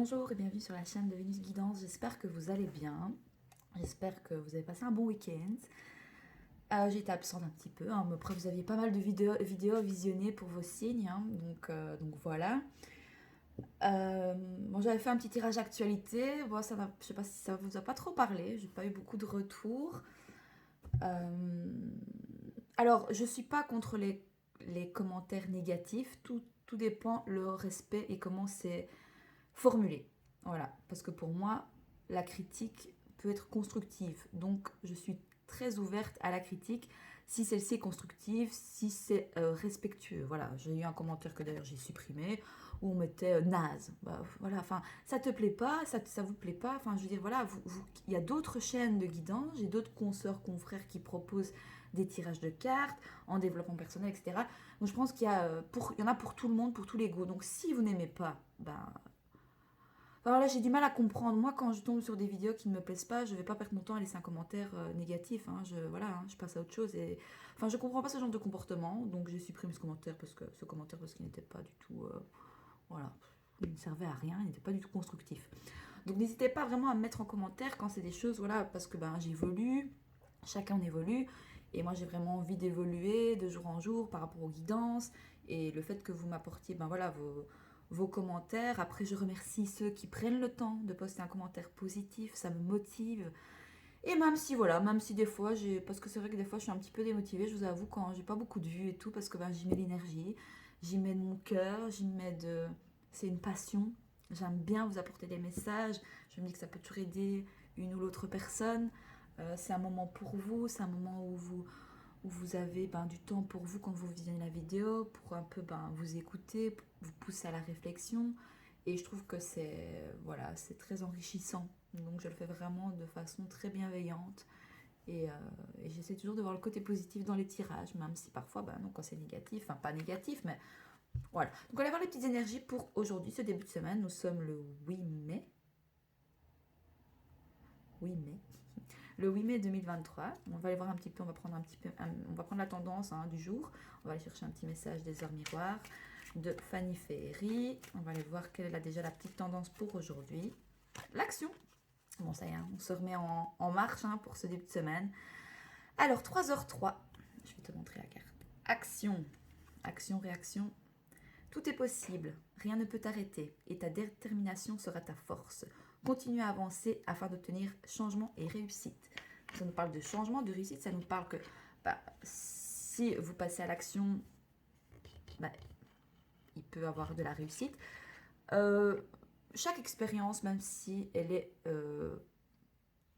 Bonjour et bienvenue sur la chaîne de Vénus Guidance, j'espère que vous allez bien, j'espère que vous avez passé un bon week-end. J'ai été absente un petit peu, hein, mais après vous aviez pas mal de vidéos visionnées pour vos signes, hein, donc voilà. Bon, j'avais fait un petit tirage actualité, bon, je sais pas si ça vous a pas trop parlé, j'ai pas eu beaucoup de retours. Alors, je suis pas contre les commentaires négatifs, tout dépend le respect et comment c'est formulé. Voilà, parce que pour moi, la critique peut être constructive. Donc, je suis très ouverte à la critique si celle-ci est constructive, si c'est respectueux. Voilà, j'ai eu un commentaire que d'ailleurs j'ai supprimé où on mettait naze. Bah, voilà, enfin, ça te plaît pas, ça vous plaît pas. Enfin, je veux dire, voilà, il y a d'autres chaînes de guidance, j'ai d'autres consoeurs, confrères qui proposent des tirages de cartes en développement personnel, etc. Donc, je pense il y en a pour tout le monde, pour tous les goûts. Donc, si vous n'aimez pas, ben, alors là, j'ai du mal à comprendre. Moi, quand je tombe sur des vidéos qui ne me plaisent pas, je vais pas perdre mon temps à laisser un commentaire négatif. Hein. Voilà, hein, je passe à autre chose. Et... Enfin, je comprends pas ce genre de comportement. Donc, j'ai supprimé ce commentaire parce qu'il n'était pas du tout... voilà, il ne servait à rien. Il n'était pas du tout constructif. Donc, n'hésitez pas vraiment à me mettre en commentaire quand c'est des choses... Voilà, parce que ben, j'évolue. Chacun évolue. Et moi, j'ai vraiment envie d'évoluer de jour en jour par rapport aux guidances. Et le fait que vous m'apportiez, ben voilà, vos commentaires. Après, je remercie ceux qui prennent le temps de poster un commentaire positif, ça me motive. Et même si, voilà, même si des fois, parce que c'est vrai que des fois, je suis un petit peu démotivée, je vous avoue, quand j'ai pas beaucoup de vues et tout, parce que ben, j'y mets l'énergie, j'y mets de mon cœur, j'y mets de... C'est une passion. J'aime bien vous apporter des messages. Je me dis que ça peut toujours aider une ou l'autre personne. C'est un moment pour vous, c'est un moment où vous avez ben, du temps pour vous quand vous visionnez la vidéo, pour un peu ben, vous écouter, vous pousser à la réflexion. Et je trouve que c'est très enrichissant. Donc je le fais vraiment de façon très bienveillante. Et j'essaie toujours de voir le côté positif dans les tirages, même si parfois, ben non, quand c'est négatif, enfin pas négatif, mais voilà. Donc on va voir les petites énergies pour aujourd'hui, ce début de semaine. Nous sommes le 8 mai. 8 mai. Le 8 mai 2023, on va aller voir un petit peu, on va prendre la tendance hein, du jour. On va aller chercher un petit message des heures miroirs de Fanny Ferry. On va aller voir quelle est déjà la petite tendance pour aujourd'hui. L'action. Bon, ça y est, on se remet en marche hein, pour ce début de semaine. Alors, 3h03, je vais te montrer la carte. Action, action, réaction. Tout est possible, rien ne peut t'arrêter et ta détermination sera ta force. Continue à avancer afin d'obtenir changement et réussite. Ça nous parle de changement, de réussite, ça nous parle que bah, si vous passez à l'action, bah, il peut avoir de la réussite. Chaque expérience, même si elle est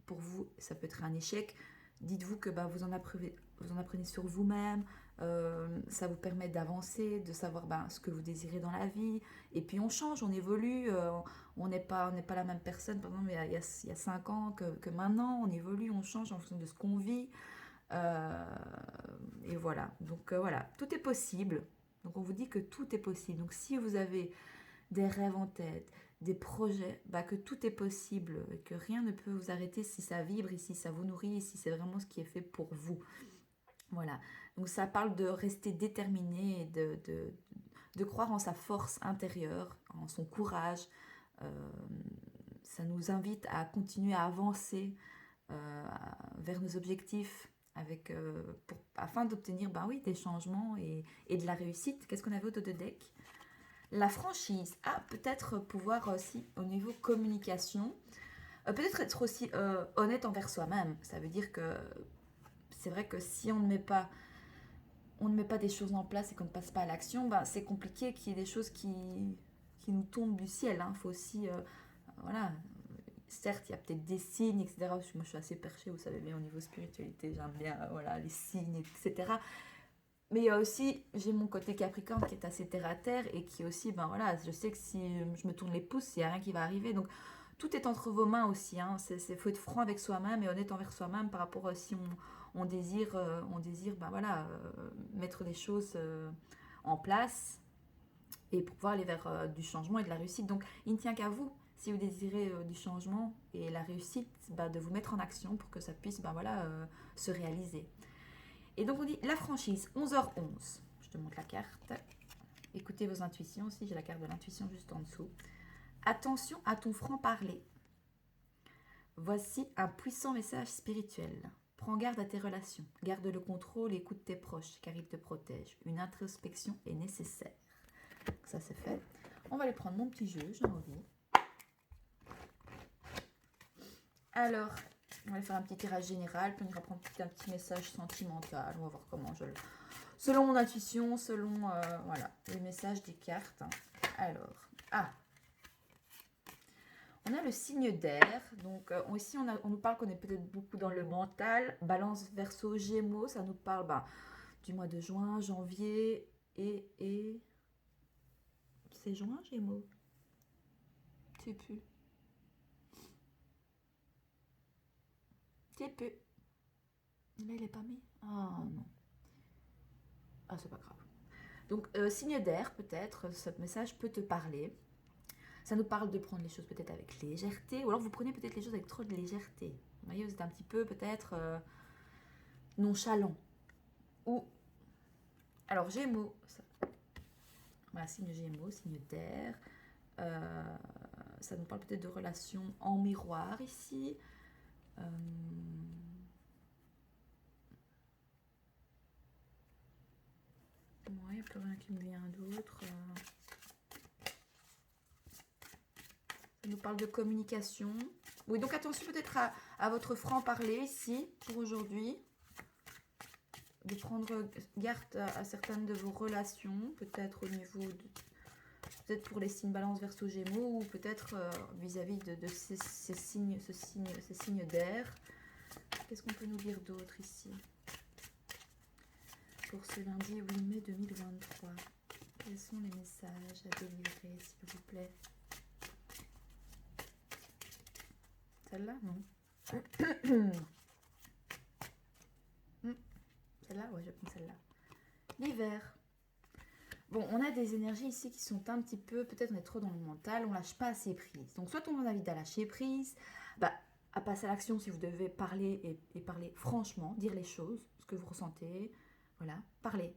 pour vous, ça peut être un échec, dites-vous que bah, vous en apprenez sur vous-même, ça vous permet d'avancer, de savoir ben, ce que vous désirez dans la vie. Et puis on change, on évolue, on n'est pas la même personne, par exemple, il y a 5 ans que maintenant, on évolue, on change en fonction de ce qu'on vit. Et voilà, donc voilà, tout est possible. Donc on vous dit que tout est possible. Donc si vous avez des rêves en tête, des projets, bah, que tout est possible, que rien ne peut vous arrêter si ça vibre, et si ça vous nourrit, et si c'est vraiment ce qui est fait pour vous. Voilà, donc ça parle de rester déterminé, et de croire en sa force intérieure, en son courage. Euh, Ça nous invite à continuer à avancer vers nos objectifs afin d'obtenir ben oui, des changements et de la réussite. Qu'est-ce qu'on avait au dos de deck? La franchise. Ah, peut-être pouvoir aussi au niveau communication, peut-être être aussi honnête envers soi-même. Ça veut dire que c'est vrai que si on ne met pas des choses en place et qu'on ne passe pas à l'action, ben, c'est compliqué qu'il y ait des choses qui nous tombent du ciel. Il faut aussi, voilà, certes, il y a peut-être des signes, etc. Moi, je suis assez perchée, vous savez bien, au niveau spiritualité, j'aime bien voilà, les signes, etc. Mais il y a aussi, j'ai mon côté Capricorne qui est assez terre à terre et qui aussi, ben voilà, je sais que si je me tourne les pouces, il n'y a rien qui va arriver. Donc tout est entre vos mains aussi. Hein. Faut être franc avec soi-même et honnête envers soi-même par rapport à si on désire ben voilà, mettre des choses en place et pour pouvoir aller vers du changement et de la réussite. Donc il ne tient qu'à vous, si vous désirez du changement et la réussite, ben, de vous mettre en action pour que ça puisse ben voilà, se réaliser. Et donc on dit la franchise, 11h11. Je te montre la carte. Écoutez vos intuitions aussi, j'ai la carte de l'intuition juste en dessous. Attention à ton franc-parler. Voici un puissant message spirituel. Prends garde à tes relations. Garde le contrôle et écoute tes proches, car ils te protègent. Une introspection est nécessaire. Ça, c'est fait. On va aller prendre mon petit jeu, j'ai envie. Alors, on va faire un petit tirage général, puis on ira prendre un petit message sentimental. On va voir comment je le... Selon mon intuition, selon voilà, les messages des cartes. Alors, on a le signe d'air. Donc ici, on nous parle qu'on est peut-être beaucoup dans le mental. Balance, Verseau, Gémeaux, ça nous parle du mois de juin, janvier et... C'est juin, Gémeaux? Je sais plus. Je sais plus. Là, il est pas mis. Ah non. Ah, c'est pas grave. Donc, signe d'air, peut-être, ce message peut te parler. Ça nous parle de prendre les choses peut-être avec légèreté, ou alors vous prenez peut-être les choses avec trop de légèreté. Vous voyez, vous êtes un petit peu peut-être nonchalant. Ou, alors Gémeaux, ça. Voilà, signe Gémeaux, signe d'air. Ça nous parle peut-être de relations en miroir ici. Il n'y a plus rien qui me vient d'autre. Ça nous parle de communication. Oui, donc attention peut-être à votre franc-parler ici, pour aujourd'hui. De prendre garde à certaines de vos relations, peut-être au niveau de... Peut-être pour les signes Balance, Verseau, Gémeaux, ou peut-être vis-à-vis de ces signes d'air. Qu'est-ce qu'on peut nous dire d'autre ici? Pour ce lundi 8 mai 2023, quels sont les messages à délivrer, s'il vous plaît? Celle-là, non. Celle-là, ouais, je prends celle-là. L'hiver. Bon, on a des énergies ici qui sont un petit peu, peut-être on est trop dans le mental, on lâche pas assez prise. Donc soit on vous invite à lâcher prise, à passer à l'action si vous devez parler et parler franchement, dire les choses, ce que vous ressentez, voilà, parler.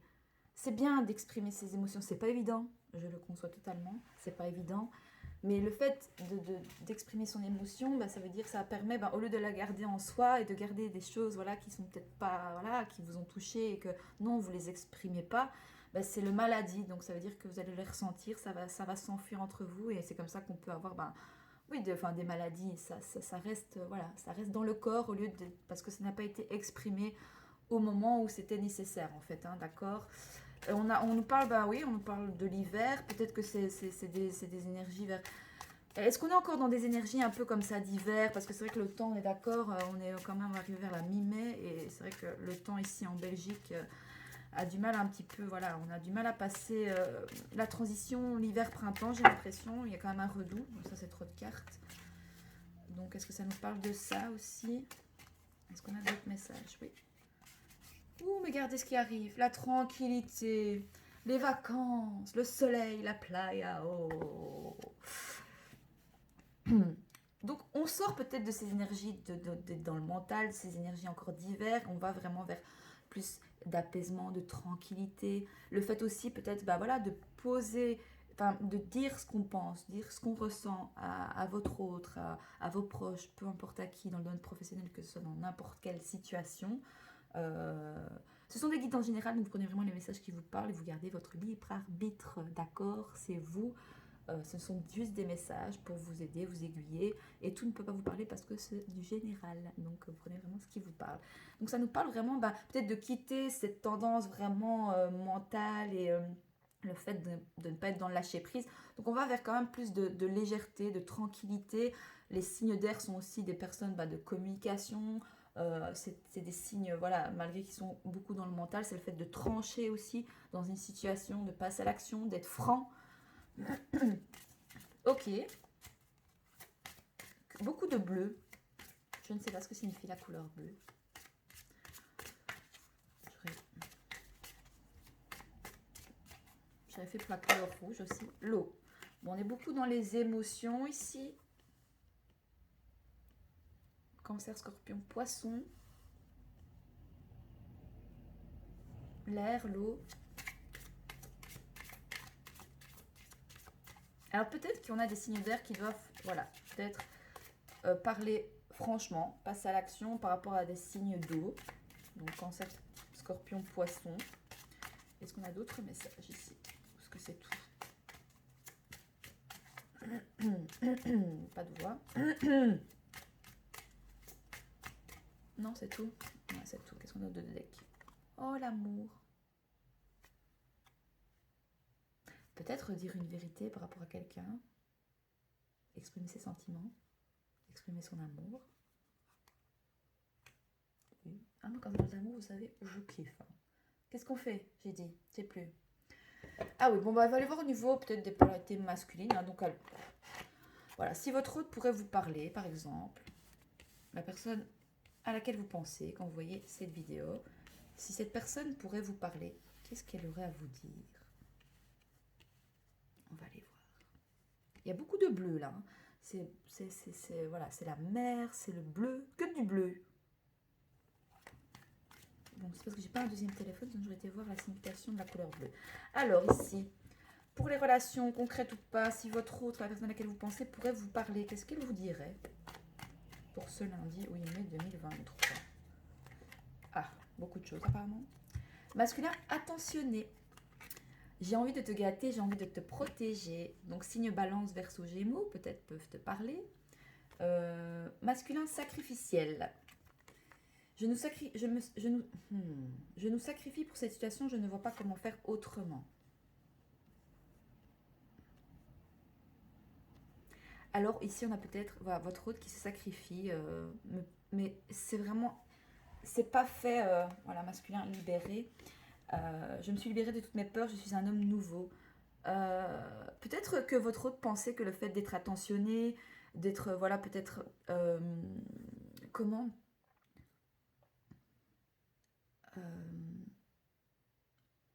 C'est bien d'exprimer ses émotions, c'est pas évident, je le conçois totalement, c'est pas évident. Mais le fait d'exprimer son émotion, ça veut dire que ça permet, au lieu de la garder en soi et de garder des choses qui sont peut-être pas, qui vous ont touché et que non, vous les exprimez pas, c'est le maladie. Donc ça veut dire que vous allez les ressentir, ça va s'enfuir entre vous et c'est comme ça qu'on peut avoir, des maladies. Ça reste, ça reste dans le corps au lieu de, parce que ça n'a pas été exprimé au moment où c'était nécessaire en fait, d'accord. On nous parle, on nous parle de l'hiver, peut-être que c'est des énergies vers... Est-ce qu'on est encore dans des énergies un peu comme ça d'hiver? Parce que c'est vrai que le temps, on est d'accord, on est quand même arrivé vers la mi-mai, et c'est vrai que le temps ici en Belgique a du mal un petit peu, on a du mal à passer la transition l'hiver-printemps, j'ai l'impression, il y a quand même un redout, donc ça c'est trop de cartes. Donc est-ce que ça nous parle de ça aussi? Est-ce qu'on a d'autres messages? Oui. Ouh, mais regardez ce qui arrive. La tranquillité, les vacances, le soleil, la playa. Oh. Donc, on sort peut-être de ces énergies dans le mental, ces énergies encore d'hiver. On va vraiment vers plus d'apaisement, de tranquillité. Le fait aussi peut-être de poser, de dire ce qu'on pense, dire ce qu'on ressent à votre autre, à vos proches, peu importe à qui, dans le domaine professionnel, que ce soit dans n'importe quelle situation. Ce sont des guides en général, donc vous prenez vraiment les messages qui vous parlent et vous gardez votre libre arbitre, d'accord? C'est vous, ce sont juste des messages pour vous aider, vous aiguiller, et tout ne peut pas vous parler parce que c'est du général, donc vous prenez vraiment ce qui vous parle. Donc ça nous parle vraiment peut-être de quitter cette tendance vraiment mentale et le fait de ne pas être dans le lâcher prise. Donc on va vers quand même plus de légèreté, de tranquillité. Les signes d'air sont aussi des personnes de communication. C'est des signes, malgré qu'ils sont beaucoup dans le mental, c'est le fait de trancher aussi dans une situation, de passer à l'action, d'être franc. Ok. Beaucoup de bleu. Je ne sais pas ce que signifie la couleur bleue. J'avais fait pour la couleur rouge aussi. L'eau. Bon, on est beaucoup dans les émotions ici. Cancer, Scorpion, Poisson. L'air, l'eau. Alors peut-être qu'on a des signes d'air qui doivent, voilà, peut-être parler franchement, passer à l'action par rapport à des signes d'eau. Donc Cancer, Scorpion, Poisson. Est-ce qu'on a d'autres messages ici? Est-ce que c'est tout? Pas de voix. Non, c'est tout. Ouais, c'est tout. Qu'est-ce qu'on a de deck? Oh, l'amour. Peut-être dire une vérité par rapport à quelqu'un. Exprimer ses sentiments. Exprimer son amour. Oui. Ah, moi, quand je parle d'amour, vous savez, je kiffe. Qu'est-ce qu'on fait? J'ai dit. Je sais plus. Ah oui, bon, bah, on va aller voir au niveau peut-être des polarités masculines. Hein, donc, voilà. Si votre hôte pourrait vous parler, par exemple, la personne à laquelle vous pensez quand vous voyez cette vidéo, si cette personne pourrait vous parler, qu'est-ce qu'elle aurait à vous dire? On va aller voir. Il y a beaucoup de bleu là. Hein. Voilà, c'est la mer, c'est le bleu, que du bleu. Bon, c'est parce que j'ai pas un deuxième téléphone, donc j'aurais été voir la signification de la couleur bleue. Alors ici, pour les relations concrètes ou pas, si votre autre, la personne à laquelle vous pensez, pourrait vous parler, qu'est-ce qu'elle vous dirait pour ce lundi 8 mai 2023? Ah, beaucoup de choses apparemment. Masculin attentionné. J'ai envie de te gâter, j'ai envie de te protéger. Donc signe balance, verseau, gémeaux, peut-être peuvent te parler. Masculin sacrificiel. Je nous sacrifie pour cette situation, je ne vois pas comment faire autrement. Alors ici on a peut-être voilà, votre hôte qui se sacrifie, mais c'est vraiment, c'est pas fait, voilà, masculin libéré. Je me suis libérée de toutes mes peurs, je suis un homme nouveau. Peut-être que votre hôte pensait que le fait d'être attentionné, d'être, voilà, peut-être, comment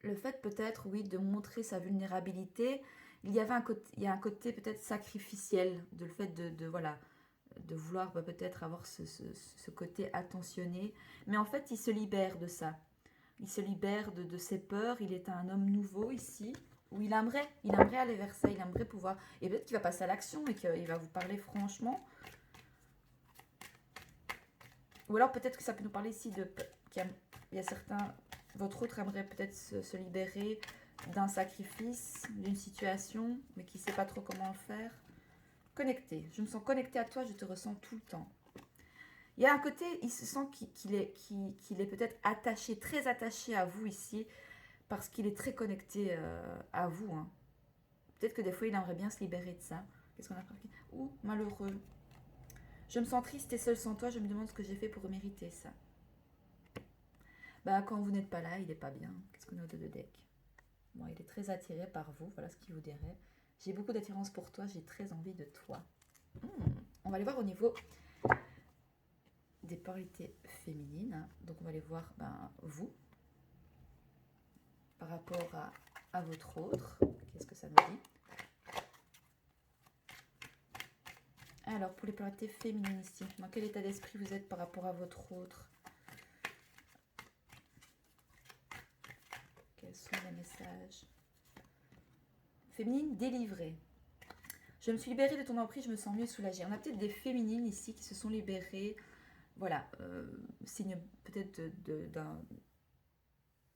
le fait peut-être, oui, de montrer sa vulnérabilité, il y a un côté peut-être sacrificiel, de le fait voilà, de vouloir peut-être avoir ce côté attentionné. Mais en fait, il se libère de ça. Il se libère de ses peurs. Il est un homme nouveau ici, où il aimerait aller vers ça, il aimerait pouvoir. Et peut-être qu'il va passer à l'action et qu'il va vous parler franchement. Ou alors peut-être que ça peut nous parler ici qu'il y a certains. Votre autre aimerait peut-être se libérer d'un sacrifice, d'une situation, mais qui ne sait pas trop comment le faire. Connecté. Je me sens connecté à toi, je te ressens tout le temps. Il y a un côté, il se sent qu'il est peut-être attaché, très attaché à vous ici, parce qu'il est très connecté à vous. Hein. Peut-être que des fois, il aimerait bien se libérer de ça. Qu'est-ce qu'on a marqué? Ou malheureux. Je me sens triste et seule sans toi, je me demande ce que j'ai fait pour mériter ça. Bah, quand vous n'êtes pas là, il n'est pas bien. Qu'est-ce qu'on a de deck? Bon, il est très attiré par vous, voilà ce qu'il vous dirait. J'ai beaucoup d'attirance pour toi, j'ai très envie de toi. On va aller voir au niveau des polarités féminines. Donc, on va aller voir vous, par rapport à votre autre. Qu'est-ce que ça nous dit? Alors, pour les polarités féminines ici, dans quel état d'esprit vous êtes par rapport à votre autre? Quels sont les messages? Féminine délivrée. Je me suis libérée de ton emprise, je me sens mieux soulagée. On a peut-être des féminines ici qui se sont libérées. Voilà, signe peut-être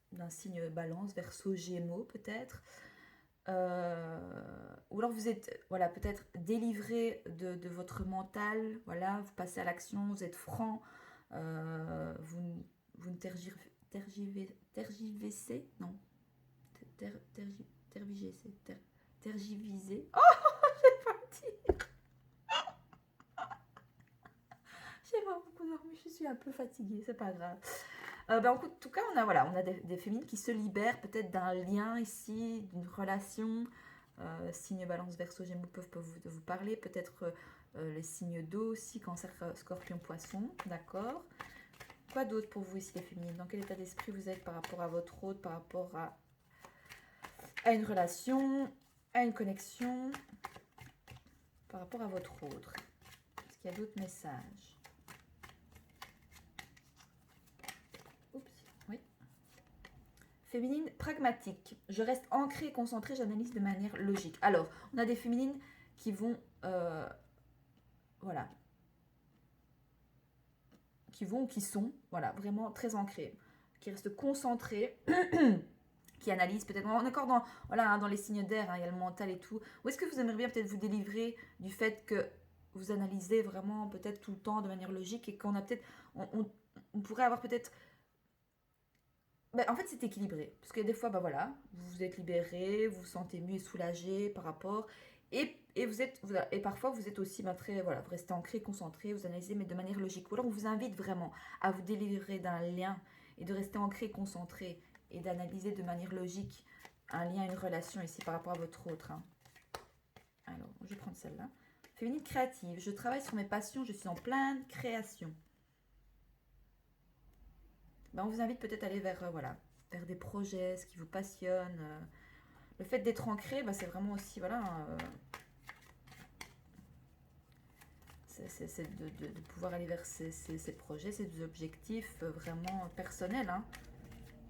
d'un signe balance, verseau, gémeaux peut-être. Ou alors vous êtes, voilà, peut-être délivré de votre mental. Voilà, vous passez à l'action, vous êtes franc. Vous ne tergiversez, non. Tergivisez. Oh, j'ai pas le dire. J'ai pas beaucoup dormi, je suis un peu fatiguée, c'est pas grave. En tout cas, on a des féminines qui se libèrent peut-être d'un lien ici, d'une relation. Signes balance, verseau, gémeaux peuvent vous parler. Peut-être les signes d'eau aussi, cancer, scorpion, poisson. D'accord. Quoi d'autre pour vous ici, les féminines? Dans quel état d'esprit vous êtes par rapport à votre autre, par rapport à une relation, à une connexion, par rapport à votre autre? Est-ce qu'il y a d'autres messages? Oups, oui. Féminine pragmatique. Je reste ancrée et concentrée, j'analyse de manière logique. Alors, on a des féminines qui vont, voilà, qui sont, voilà, vraiment très ancrées, qui restent concentrées, qui analysent peut-être. On est encore dans, voilà, hein, dans les signes d'air, hein, il y a le mental et tout. Ou est-ce que vous aimeriez bien peut-être vous délivrer du fait que vous analysez vraiment peut-être tout le temps de manière logique et qu'on a peut-être, on pourrait avoir peut-être. Ben, en fait, c'est équilibré. Parce que des fois, ben voilà, vous vous êtes libéré, vous vous sentez mieux et soulagé par rapport. Et vous êtes, et parfois, vous êtes aussi ben, très, voilà, vous restez ancré, concentré, vous analysez, mais de manière logique. Ou alors, on vous invite vraiment à vous délivrer d'un lien et de rester ancré, concentré et d'analyser de manière logique un lien, une relation ici par rapport à votre autre. Hein. Alors, je vais prendre celle-là. Féminine créative. Je travaille sur mes passions, je suis en pleine création. Ben, on vous invite peut-être à aller vers, voilà, vers des projets, ce qui vous passionne. Le fait d'être ancré, ben, c'est vraiment aussi, voilà, c'est de pouvoir aller vers ces projets, ces objectifs vraiment personnels. Hein.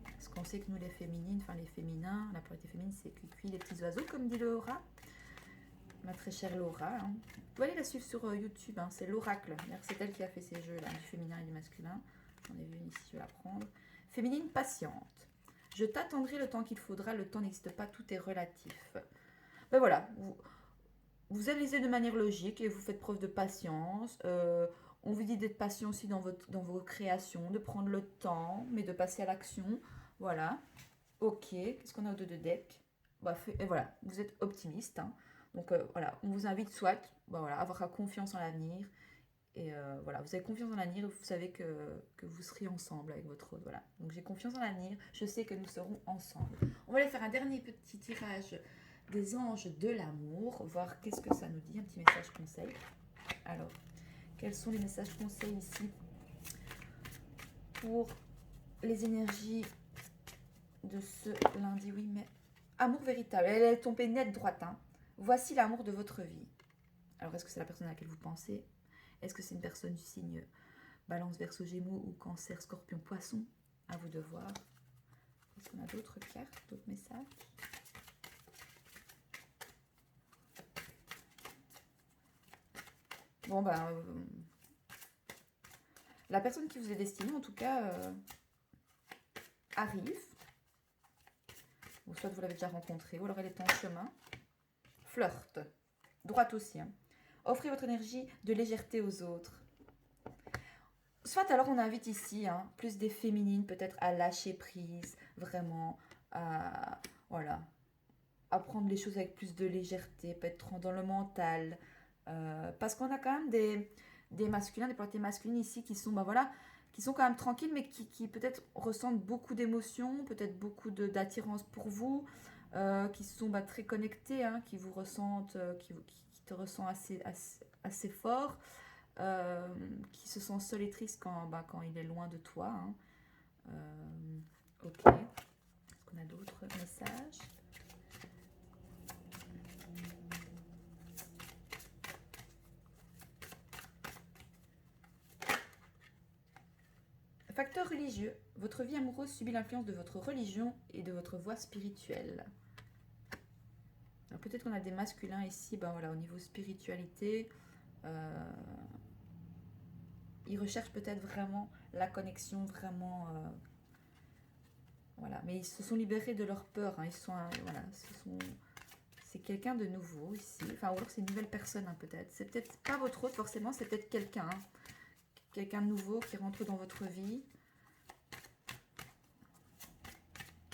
Parce qu'on sait que nous, les féminines, enfin les féminins, la polarité féminine, c'est cuicui, les petits oiseaux, comme dit Laura. Ma très chère Laura. Hein. Vous pouvez aller la suivre sur YouTube, hein, c'est l'oracle. C'est elle qui a fait ces jeux-là, du féminin et du masculin. J'en ai vu une ici, je vais la prendre. Féminine patiente. Je t'attendrai le temps qu'il faudra, le temps n'existe pas, tout est relatif. Ben voilà, vous analysez de manière logique et vous faites preuve de patience. On vous dit d'être patient aussi dans vos créations, de prendre le temps, mais de passer à l'action. Voilà. Ok. Qu'est-ce qu'on a au dos de deck? Bah, et voilà, vous êtes optimiste. Hein. Donc voilà, on vous invite soit voilà, à avoir confiance en l'avenir. Et voilà, vous avez confiance en l'avenir, vous savez que vous serez ensemble avec votre autre. Voilà. Donc j'ai confiance en l'avenir, je sais que nous serons ensemble. On va aller faire un dernier petit tirage des anges de l'amour, voir qu'est-ce que ça nous dit, un petit message conseil. Alors, quels sont les messages conseils ici pour les énergies de ce lundi 8 mai? Amour véritable, elle est tombée nette droite. Hein. Voici l'amour de votre vie. Alors, est-ce que c'est la personne à laquelle vous pensez? Est-ce que c'est une personne du signe Balance, Verseau, Gémeaux ou Cancer, Scorpion, Poisson? À vous de voir. Est-ce qu'on a d'autres cartes, d'autres messages? Bon, ben, la personne qui vous est destinée, en tout cas, arrive. Ou soit vous l'avez déjà rencontrée, ou alors elle est en chemin. Flirt. Droite aussi. Hein. Offrez votre énergie de légèreté aux autres. Soit alors on invite ici plus des féminines peut-être à lâcher prise, vraiment, à, voilà, à prendre les choses avec plus de légèreté, peut-être dans le mental. Parce qu'on a quand même des masculins, des polarités masculines ici qui sont, ben voilà, qui sont quand même tranquilles, mais qui peut-être ressentent beaucoup d'émotions, peut-être beaucoup d'attirance pour vous, qui sont très connectés, hein, qui vous ressentent, qui te ressentent assez fort. Qui se sent seul et triste quand il est loin de toi. Hein. Ok. Est-ce qu'on a d'autres messages? Facteur religieux. Votre vie amoureuse subit l'influence de votre religion et de votre voie spirituelle. Alors peut-être qu'on a des masculins ici, ben voilà, au niveau spiritualité. Ils recherchent peut-être vraiment la connexion, vraiment. Voilà, mais ils se sont libérés de leur peur. Hein. Ils sont, voilà, c'est quelqu'un de nouveau ici. Enfin, ou alors c'est une nouvelle personne, hein, peut-être. C'est peut-être pas votre autre, forcément, c'est peut-être quelqu'un. Hein. Quelqu'un de nouveau qui rentre dans votre vie.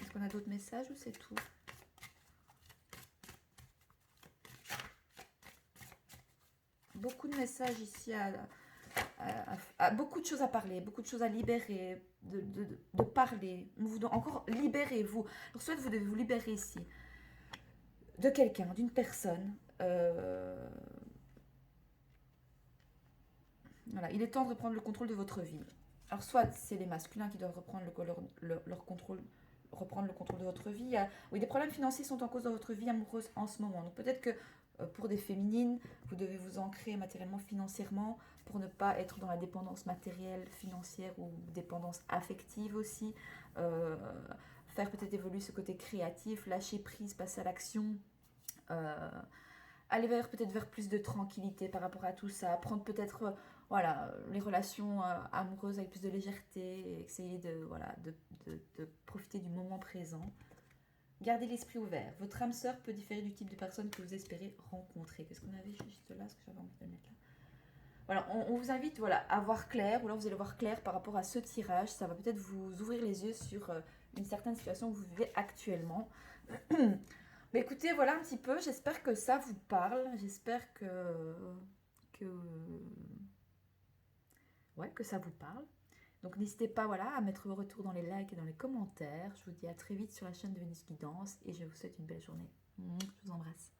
Est-ce qu'on a d'autres messages ou c'est tout? Beaucoup de messages ici beaucoup de choses à parler, beaucoup de choses à libérer, de parler. Encore libérez-vous. Soit vous devez vous libérer ici de quelqu'un, d'une personne. Voilà, il est temps de reprendre le contrôle de votre vie. Alors soit c'est les masculins qui doivent reprendre leur contrôle, reprendre le contrôle de votre vie. Oui, des problèmes financiers sont en cause dans votre vie amoureuse en ce moment. Donc peut-être que pour des féminines, vous devez vous ancrer matériellement, financièrement, pour ne pas être dans la dépendance matérielle, financière ou dépendance affective aussi. faire peut-être évoluer ce côté créatif, lâcher prise, passer à l'action, aller peut-être vers plus de tranquillité par rapport à tout ça, prendre peut-être voilà, les relations amoureuses avec plus de légèreté, et essayer de profiter du moment présent. Gardez l'esprit ouvert. Votre âme sœur peut différer du type de personne que vous espérez rencontrer. Qu'est-ce qu'on avait juste là? Est-ce que j'avais envie de le mettre là? Voilà, on vous invite à voir clair, ou alors vous allez voir clair par rapport à ce tirage. Ça va peut-être vous ouvrir les yeux sur une certaine situation que vous vivez actuellement. Mais écoutez, voilà un petit peu. J'espère que ça vous parle. J'espère que ça vous parle. Donc n'hésitez pas à mettre vos retours dans les likes et dans les commentaires. Je vous dis à très vite sur la chaîne de Vénus Guidance et je vous souhaite une belle journée. Je vous embrasse.